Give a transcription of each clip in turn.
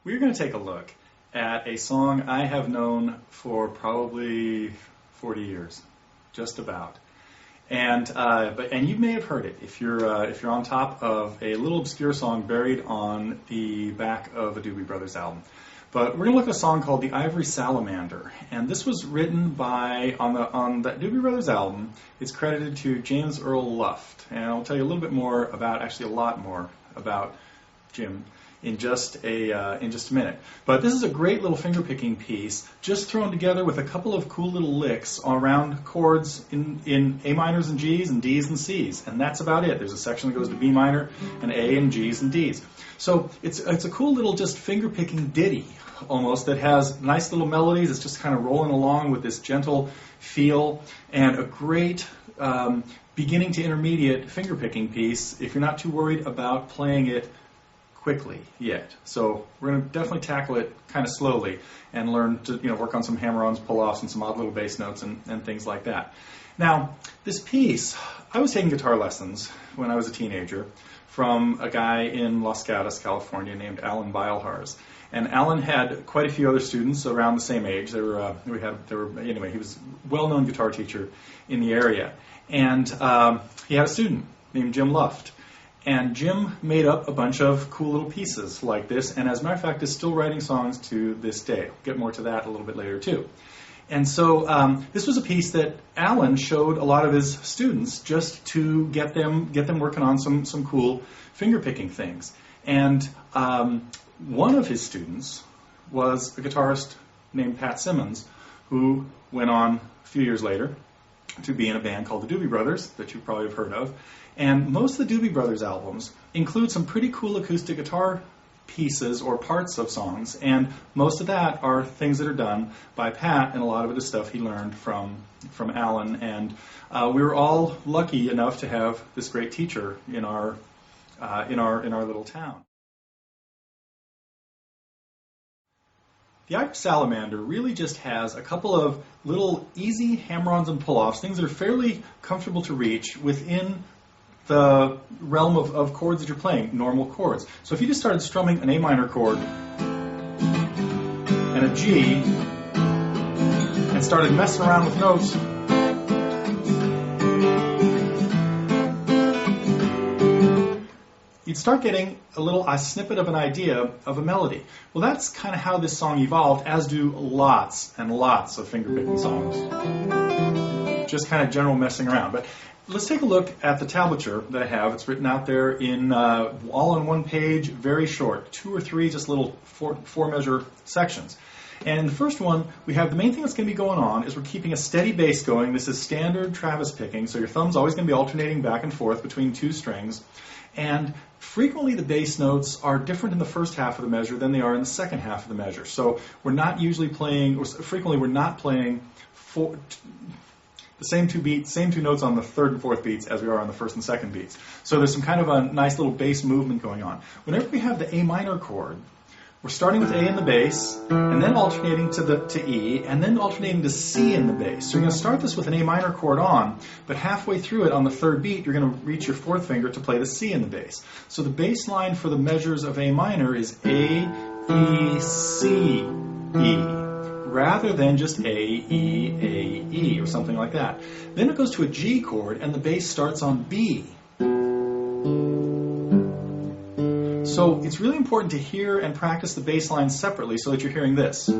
We're going to take a look at a song I have known for probably 40 years, just about. And you may have heard it if you're on top of a little obscure song buried on the back of a Doobie Brothers album. But we're going to look at a song called the Ivory Salamander, and this was written by on that Doobie Brothers album. It's credited to James Earl Luft, and I'll tell you a little bit more about, actually a lot more about Jim in just a minute. But this is a great little fingerpicking piece, just thrown together with a couple of cool little licks around chords in A minors and Gs and Ds and Cs, and that's about it. There's a section that goes to B minor and A and Gs and Ds. So it's a cool little just fingerpicking ditty almost that has nice little melodies. It's just kind of rolling along with this gentle feel, and a great beginning to intermediate fingerpicking piece if you're not too worried about playing it quickly yet. So we're going to definitely tackle it kind of slowly and learn to work on some hammer-ons, pull-offs, and some odd little bass notes and things like that. Now, this piece, I was taking guitar lessons when I was a teenager from a guy in Los Gatos, California named Alan Beilharz. And Alan had quite a few other students around the same age. Anyway, he was a well-known guitar teacher in the area. And he had a student named Jim Luft. And Jim made up a bunch of cool little pieces like this, and as a matter of fact is still writing songs to this day. I'll get more to that a little bit later too. And so this was a piece that Alan showed a lot of his students just to get them working on some cool fingerpicking things. And one of his students was a guitarist named Pat Simmons, who went on a few years later to be in a band called the Doobie Brothers, that you probably have heard of. And most of the Doobie Brothers albums include some pretty cool acoustic guitar pieces or parts of songs, and most of that are things that are done by Pat, and a lot of it is stuff he learned from Alan. And we were all lucky enough to have this great teacher in our little town. The Ivory Salamander really just has a couple of little easy hammer-ons and pull-offs, things that are fairly comfortable to reach within the realm of chords that you're playing, normal chords. So if you just started strumming an A minor chord and a G and started messing around with notes, you'd start getting a snippet of an idea of a melody. Well, that's kind of how this song evolved, as do lots and lots of fingerpicking songs. Just kind of general messing around. But let's take a look at the tablature that I have. It's written out there in all on one page, very short, 2 or 3 just little four measure sections. And in the first one, we have the main thing that's going to be going on is we're keeping a steady bass going. This is standard Travis picking, so your thumb's always going to be alternating back and forth between 2 strings. And frequently the bass notes are different in the first half of the measure than they are in the second half of the measure. So we're not usually playing, or frequently we're not playing the same 2 beats, same 2 notes on the third and fourth beats as we are on the first and second beats. So there's some kind of a nice little bass movement going on. Whenever we have the A minor chord, we're starting with A in the bass, and then alternating to E, and then alternating to C in the bass. So you're going to start this with an A minor chord on, but halfway through it on the third beat, you're going to reach your fourth finger to play the C in the bass. So the bass line for the measures of A minor is A, E, C, E, rather than just A, E, or something like that. Then it goes to a G chord, and the bass starts on B. So it's really important to hear and practice the bass lines separately so that you're hearing this. The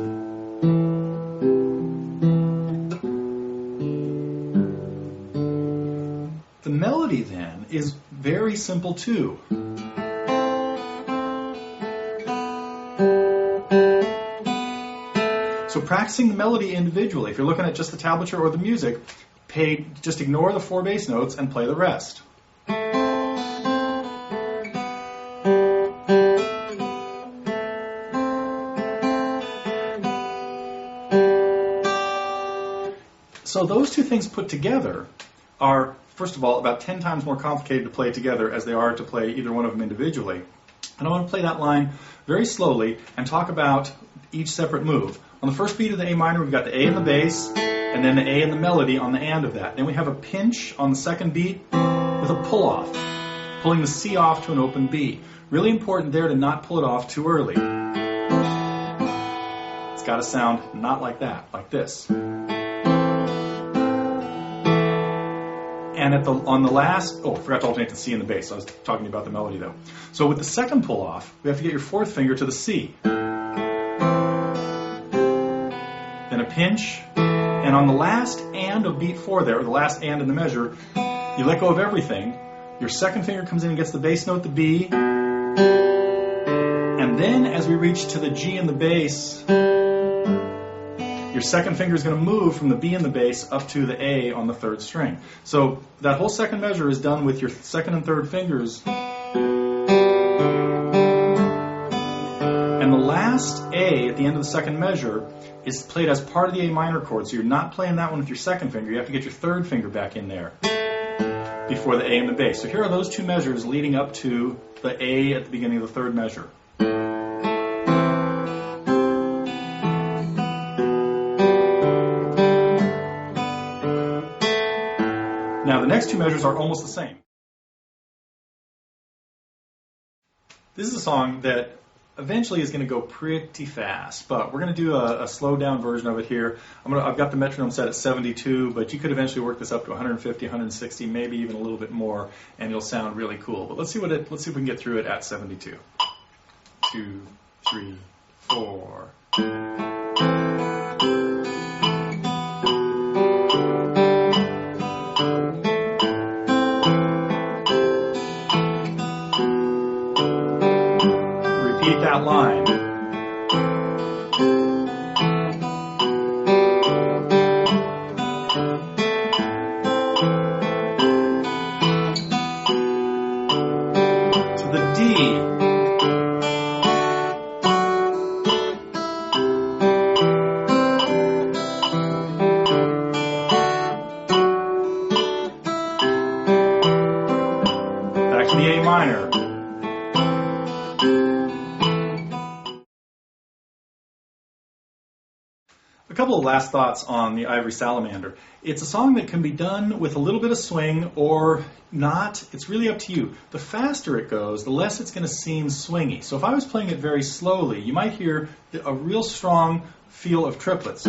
melody then is very simple too. So practicing the melody individually, if you're looking at just the tablature or the music, just ignore the 4 bass notes and play the rest. So those 2 things put together are, first of all, about 10 times more complicated to play together as they are to play either one of them individually. And I want to play that line very slowly and talk about each separate move. On the first beat of the A minor, we've got the A in the bass, and then the A in the melody on the and of that. Then we have a pinch on the second beat with a pull-off, pulling the C off to an open B. Really important there to not pull it off too early. got to sound not like that, like this. And on the last, I forgot to alternate the C and the bass. I was talking about the melody though. So with the second pull off, we have to get your fourth finger to the C. Then a pinch, and on the last and of beat 4 there, or the last and in the measure, you let go of everything. Your second finger comes in and gets the bass note, the B. And then as we reach to the G in the bass, your second finger is going to move from the B in the bass up to the A on the third string. So that whole second measure is done with your second and third fingers. And the last A at the end of the second measure is played as part of the A minor chord. So you're not playing that one with your second finger. You have to get your third finger back in there before the A and the bass. So here are those two measures leading up to the A at the beginning of the third measure. Now the next two measures are almost the same. This is a song that eventually is going to go pretty fast, but we're going to do a slowed down version of it here. I've got the metronome set at 72, but you could eventually work this up to 150, 160, maybe even a little bit more, and it'll sound really cool. But let's see if we can get through it at 72. 2, 3, 4. Repeat that line. To the D. Back to the A minor. A couple of last thoughts on the Ivory Salamander. It's a song that can be done with a little bit of swing or not. It's really up to you. The faster it goes, the less it's going to seem swingy. So if I was playing it very slowly, you might hear a real strong feel of triplets.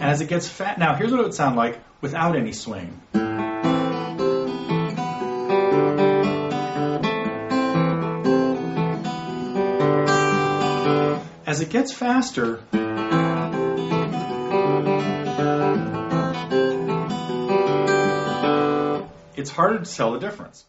As it gets fat, now here's what it would sound like without any swing. As it gets faster, it's harder to tell the difference.